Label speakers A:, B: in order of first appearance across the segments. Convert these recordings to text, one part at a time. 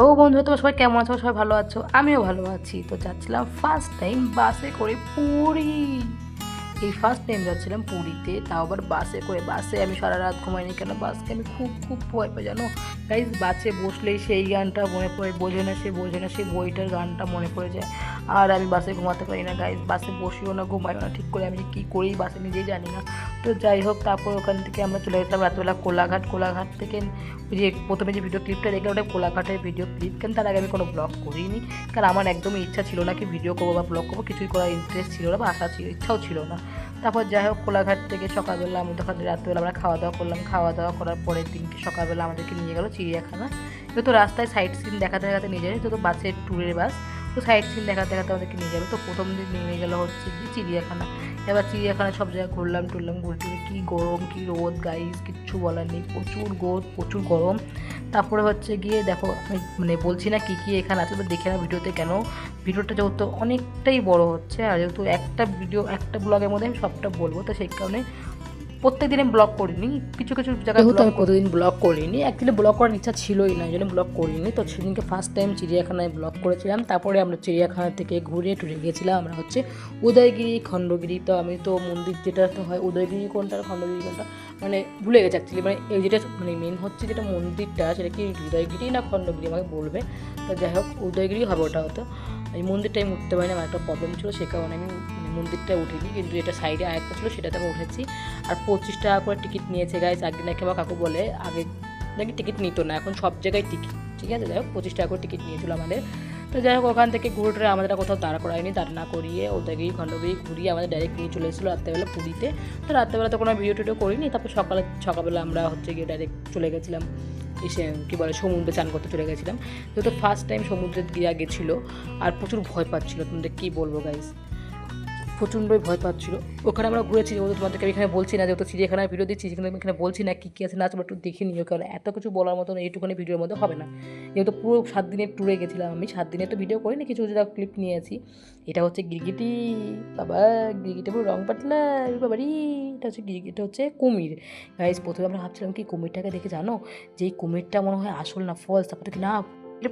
A: ও বন্ধু, তোমরা সবাই কেমন আছো? সবাই ভালো আছো? আমিও ভালো আছি। তো যাচ্ছিলাম ফার্স্ট টাইম বাসে করে পুরী। এই ফার্স্ট টাইম যাচ্ছিলাম পুরীতে, তাও আবার বাসে করে। বাসে আমি সারা রাত ঘুমাইনি, কেন বাসকে আমি খুব খুব ভয় পাই জানো গাইজ। বাসে বসলেই সেই গানটা মনে পড়ে, বোঝে না সে বোঝে না, সেই বইটার গানটা মনে পড়ে যায়। আর আমি বাসে ঘুমাতে পারি না গাইজ, বাসে বসিও না ঘুমাইও না ঠিক করে। আমি কী করি বাসে নিজেই জানি না। তো যাই হোক, তারপর ওখান থেকে আমরা চলে গেছিলাম রাত্রেবেলা কোলাঘাট। কোলাঘাট থেকে ওই যে প্রথমে যে ভিডিও ক্লিপটা দেখলাম ওটা কোলাঘাটের ভিডিও ক্লিপ, কিন্তু তার আগে আমি কোনো ব্লগ করিনি। কারণ আমার একদমই ইচ্ছা ছিল না কি ভিডিও করবো বা ব্লগ করবো, কিছুই করার ইন্টারেস্ট ছিল না বা আশা ছিল, ইচ্ছাও ছিল না। তারপর যাই হোক, কোলাঘাট থেকে সকালবেলা আমি তখন রাত্রেবেলা আমরা খাওয়া দাওয়া করলাম। খাওয়া দাওয়া করার পরের দিনকে সকালবেলা আমাদেরকে নিয়ে গেলো চিড়িয়াখানা। তো রাস্তায় সাইড সিন দেখাতে দেখাতে নিয়ে যাবে, তো বাসের ট্যুরের বাস, তো সাইড সিন দেখাতে দেখাতে আমাদেরকে নিয়ে যাবে। তো প্রথম দিন নিয়ে গেলো হচ্ছে কি চিড়িয়াখানা। এবার চিড়িয়াখানা সব জায়গায় ঘুরলাম টুরলাম, ঘুরে টুরে কী গরম কী রোদ গাইস, কিচ্ছু বলার নেই, প্রচুর রোদ প্রচুর গরম। তারপরে হচ্ছে গিয়ে দেখো, আমি মানে বলছি না কী কী এখানে আছে, তো দেখে না ভিডিওতে। কেন ভিডিওটা যেহেতু অনেকটাই বড় হচ্ছে, আর যেহেতু একটা ভিডিও একটা ব্লগের মধ্যে আমি সবটা বলবো, তো সেই কারণে প্রত্যেক দিন আমি ব্লগ করিনি, কিছু কিছু জায়গায় যেহেতু আমি প্রতিদিন ব্লগ করিনি, অ্যাকচুয়ালি ব্লগ করার ইচ্ছা ছিলই না, এই জন্য ব্লগ করিনি। তো সেদিনকে ফার্স্ট টাইম চিড়িয়াখানায় ব্লগ করেছিলাম। তারপরে আমরা চিড়িয়াখানা থেকে ঘুরে টুরে গিয়েছিলাম আমরা হচ্ছে উদয়গিরি খণ্ডগিরি। তো আমি তো মন্দির যেটা তো হয় উদয়গিরি কোনটা আর খণ্ডগিরি কোনটা মানে ভুলে গেছি অ্যাকচুয়ালি। মানে এই যেটা মানে মেন হচ্ছে যেটা মন্দিরটা, সেটা কি উদয়গিরি না খণ্ডগিরি আমাকে বলবে। তো যাই হোক, উদয়গিরি হবে ওটা হতো। এই মন্দিরটাই আমি উঠতে পারিনি, আমার একটা প্রবলেম ছিল, সে কারণে আমি মন্দিরটায় উঠিনি, কিন্তু এটা সাইডে আরেকটা ছিল সেটাতে আমি উঠেছি। আর 25 টাকা করে টিকিট নিয়েছে গাইস। আগে নাকি আমার কাকু বলে আগে নাকি টিকিট নিত না, এখন সব জায়গায় টিকিট, ঠিক আছে। যাই হোক, 25 টাকা করে টিকিট নিয়েছিল আমাদের। তো যাই হোক, ওখান থেকে ঘুরে আমাদের কোথাও দাঁড়া করায়নি, দাঁড় না করিয়ে উদয়গিরি খণ্ডগিরি ঘুরিয়ে আমাদের ডাইরেক্ট নিয়ে চলে এসেছিলো রাত্রেবেলা পুরীতে। তো রাত্রেবেলা তো কোনো ভিডিও টিডিও করিনি। তারপর সকালবেলা আমরা হচ্ছে গিয়ে ডাইরেক্ট চলে গেছিলাম এসে কী বলে সমুদ্রে চান করতে চলে গেছিলাম। যেহেতু ফার্স্ট টাইম সমুদ্রে গেছিলো, আর প্রচুর ভয় পাচ্ছিলো, তোমাদের কী বলবো গাইস, প্রচণ্ডই ভয় পাচ্ছিল। ওখানে আমরা ঘুরেছি, যেহেতু তোমাদেরকে আমি এখানে বলছি না, যেহেতু চিড়িয়াখানায় ভিডিও দিচ্ছি, সেখানে আমি এখানে বলছি না কী কী আছে না আছে, একটু দেখে নিও, কারণ এত কিছু বলার মতন এইটুখানি ভিডিওর মধ্যে হবে না। যেহেতু পুরো 7 দিনের ট্যুরে গেছিলাম আমি, 7 দিনে তো ভিডিও করিনি, কিছু কিছু ক্লিপ নিয়েছি। এটা হচ্ছে গিরগিটি, বাবা গিরগিটি পুরো রং পাতলা বাবারি। এটা হচ্ছে গিরগিটি, এটা হচ্ছে কুমির গাইস। প্রথমে আমরা ভাবছিলাম কি কুমিরটাকে দেখে জানো যে এই কুমিরটা মনে হয় আসল না ফলস, তারপরে কি না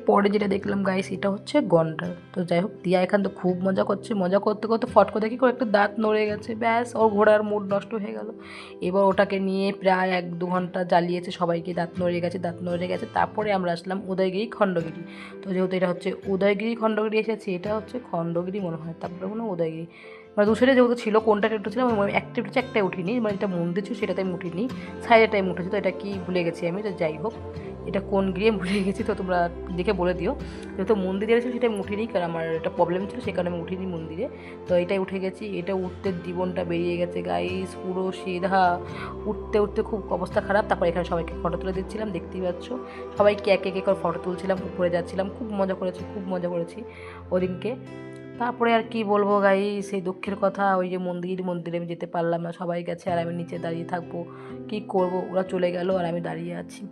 A: পরে যেটা দেখলাম গাইস, এটা হচ্ছে গন্ডার। তো যাই হোক, দিয়া এখান তো খুব মজা করছে, মজা করতে করতে ফট করে দেখি করে একটা দাঁত নড়ে গেছে, ব্যাস ওর ঘোড়ার মুড নষ্ট হয়ে গেল। এবার ওটাকে নিয়ে প্রায় 1-2 ঘন্টা জ্বালিয়েছে সবাইকে, দাঁত নড়ে গেছে দাঁত নড়ে গেছে। তারপরে আমরা আসলাম উদয়গিরি খণ্ডগিরি। তো যেহেতু এটা হচ্ছে উদয়গিরি খণ্ডগিরি এসেছি, এটা হচ্ছে খণ্ডগিরি মনে হয়, তারপরে কোনো উদয়গিরি মানে দুশোটা যেহেতু ছিল, কোনটা একটু ছিল আমি একটা উঠেছি, একটাই উঠিনি, মানে এটা মন্দির ছিল সেটাতে আমি উঠিনি, সাইডে টাইম উঠেছি। তো এটা কি ভুলে গেছি আমি। তো যাই হোক, এটা কোন গিয়ে ভুলে গেছি, তো তোমরা দেখে বলে দিও। যেহেতু মন্দিরে ছিল সেটা আমি উঠিনি, কারণ আমার একটা প্রবলেম ছিল, সেই কারণে আমি উঠিনি মন্দিরে। তো এটাই উঠে গেছি, এটা উঠতে জীবনটা বেরিয়ে গেছে গাইস, পুরো সিধা উঠতে উঠতে খুব অবস্থা খারাপ। তারপর এখানে সবাইকে ফটো তুলে দিচ্ছিলাম, দেখতেই পাচ্ছ সবাইকে একে একে করে ফটো তুলছিলাম, উপরে যাচ্ছিলাম, খুব মজা করেছি খুব মজা করেছি ওদিনকে। তারপরে আর কি বলবো গাইস, সেই দুঃখের কথা, ওই যে মন্দিরে আমি যেতে পারলাম না, সবাই গেছে আর আমি নিচে দাঁড়িয়ে থাকবো, কি করব, ওরা চলে গেল আর আমি দাঁড়িয়ে আছি।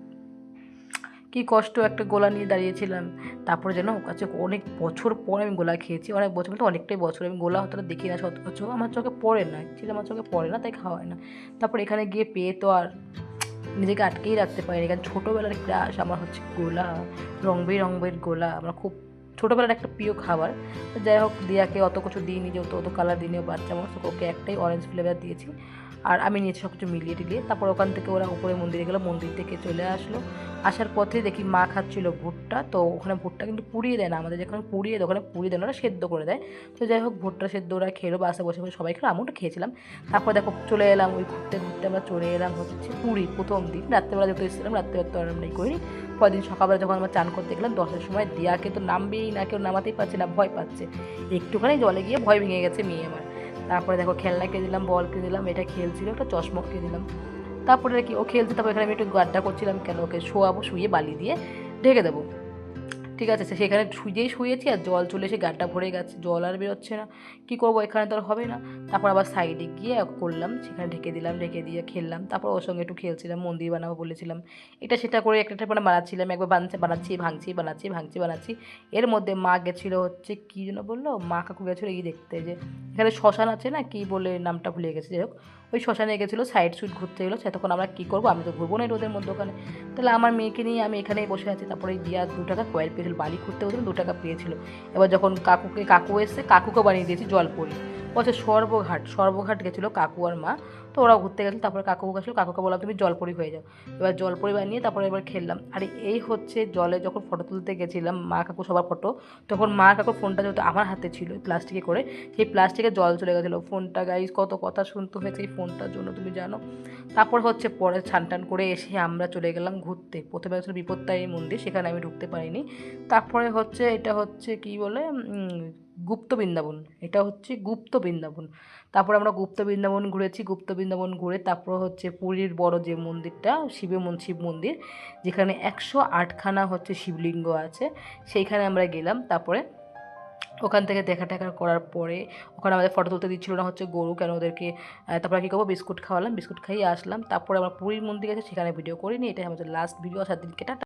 A: কি কষ্ট, একটা গোলা নিয়ে দাঁড়িয়েছিলাম। তারপরে যেন কাছে অনেক বছর পর আমি গোলা খেয়েছি, অনেক বছর বলতে অনেকটাই বছর আমি গোলা অতটা দেখি না, সচরাচর আমার চোখে পড়ে না, অ্যাকচুয়ালি আমার চোখে পড়ে না, তাই খাওয়া হয় না। তারপর এখানে গিয়ে পেয়ে তো আর নিজেকে আটকেই রাখতে পারিনি, কারণ ছোটোবেলার ক্রাশ আমার হচ্ছে গোলা, রং বেরঙের গোলা আমার খুব ছোটোবেলার একটা প্রিয় খাবার। তো যাই হোক, দিয়াকে অত কিছু দিইনি, যেহেতু অত কালার দিইনি, বাচ্চা মানুষ, ওকে একটাই অরেঞ্জ ফ্লেভার দিয়েছি। আর আমি নিয়েছি সব কিছু মিলিয়ে টিলিয়ে। তারপর ওখান থেকে ওরা উপরে মন্দিরে গেলো, মন্দির থেকে চলে আসলো। আসার পথে দেখি মা খাচ্ছিল ভুট্টা। তো ওখানে ভুট্টা কিন্তু পুড়িয়ে দেয় না, আমাদের যেখানে পুড়িয়ে দেয় ওখানে পুড়িয়ে দেয় না, ওরা সেদ্ধ করে দেয়। তো যাই হোক, ভুট্টা সেদ্ধ ওরা খেলো, বাসে বসে বসে সবাই খেলো, আমিও খেয়েছিলাম। তারপর দেখো চলে এলাম, ওই ঘুরতে ঘুরতে আমরা চলে এলাম হচ্ছে পুরী। প্রথম দিন রাত্রেবেলা যেহেতু এসেছিলাম, রাত্রেবেলা তো আমরা করিনি। পরের দিন সকালবেলা যখন আমরা চান করতে গেলাম 10টার সময়, দিয়াকে তো নামবেই না, কেউ নামাতেই পারছে না, ভয় পাচ্ছে, একটুখানি জলে গিয়ে ভয় ভেঙে গেছে মেয়ে আমার। তারপরে দেখো খেলনা কিনে দিলাম, বল কিনে দিলাম, এটা খেলছিল, একটা চশমা কিনে দিলাম। তারপরে কি ও খেলছে, তারপর এখানে আমি একটু গাড্ডা করছিলাম, কেন ওকে শোয়াবো, শুয়ে বালি দিয়ে ঢেকে দেবো, ঠিক আছে। সেখানে শুয়েছি আর জল চলে এসে গাড্ডা ভরে গেছে, জল আর বেরোচ্ছে না, কী করবো, এখানে তো আর হবে না। তারপর আবার সাইডে গিয়ে করলাম, সেখানে ঢেকে দিলাম, ঢেকে দিয়ে খেললাম। তারপর ওর সঙ্গে একটু খেলছিলাম, মন্দির বানাবো বলেছিলাম, এটা সেটা করে একটা একটা মানে বানাচ্ছিলাম, একবার বানাচ্ছি ভাঙছি। এর মধ্যে মা গেছিলো হচ্ছে কী যেন বললো, মা কাকু গেছিলো এই দেখতে, যে এখানে শ্মশান আছে না, কি বলে নামটা ভুলে গেছে, যাই হোক ওই শ্মশানে গেছিলো সাইড সুইট ঘুরতে গেলো, সে তখন আমরা কী করবো, আমি তো ঘুরবো না রোদের মধ্যে ওখানে, তাহলে আমার মেয়েকে নিয়ে আমি এখানেই বসে আছি। তারপরে দিয়া 2 টাকা কয়েল পেয়েছিল, বালি ঘুরতে গেছিলো 2 টাকা পেয়েছিল। এবার যখন কাকু এসছে, কাকুকে বানিয়ে দিয়েছি জলপরি। বলছে সর্বঘাট গেছিলো কাকু আর মা, তো ওরাও ঘুরতে গেছিলো। তারপরে কাকু গেছিলো, কাকুকে বললাম তুমি জলপরি হয়ে যাও। এবার জলপরি বানিয়ে তারপরে এবার খেললাম। আর এই হচ্ছে জলে যখন ফটো তুলতে গেছিলাম মা কাকু সবার ফটো, তখন মা কাকুর ফোনটা যেহেতু আমার হাতে ছিল প্লাস্টিকে করে, সেই প্লাস্টিকে জল চলে গেছিলো ফোনটা। গাইস কত কথা শুনতে হয়েছে এই ফোনটার জন্য তুমি জানো। তারপর হচ্ছে পরে ছান করে এসে আমরা চলে গেলাম ঘুরতে। প্রথমে হচ্ছে বিপত্তারিণী মন্দির, সেখানে আমি ঢুকতে পারিনি। তারপরে হচ্ছে এটা হচ্ছে কি বলে গুপ্ত বৃন্দাবন, এটা হচ্ছে গুপ্ত বৃন্দাবন। তারপরে আমরা গুপ্ত বৃন্দাবন ঘুরেছি। গুপ্ত বৃন্দাবন ঘুরে তারপর হচ্ছে পুরীর বড় যে মন্দিরটা শিব মন্দির, যেখানে 108খানা হচ্ছে শিবলিঙ্গ আছে, সেইখানে আমরা গেলাম। তারপরে ওখান থেকে দেখা টেকা করার পরে ওখানে আমাদের ফটো তুলতে দিচ্ছিল না হচ্ছে গরু, কেন ওদেরকে। তারপরে কী করবো, বিস্কুট খাওয়ালাম, বিস্কুট খাইয়ে আসলাম। তারপরে আমরা পুরীর মন্দির গেছে, সেখানে ভিডিও করিনি। এটাই আমাদের লাস্ট ভিডিও। 7 দিনকে টাটা।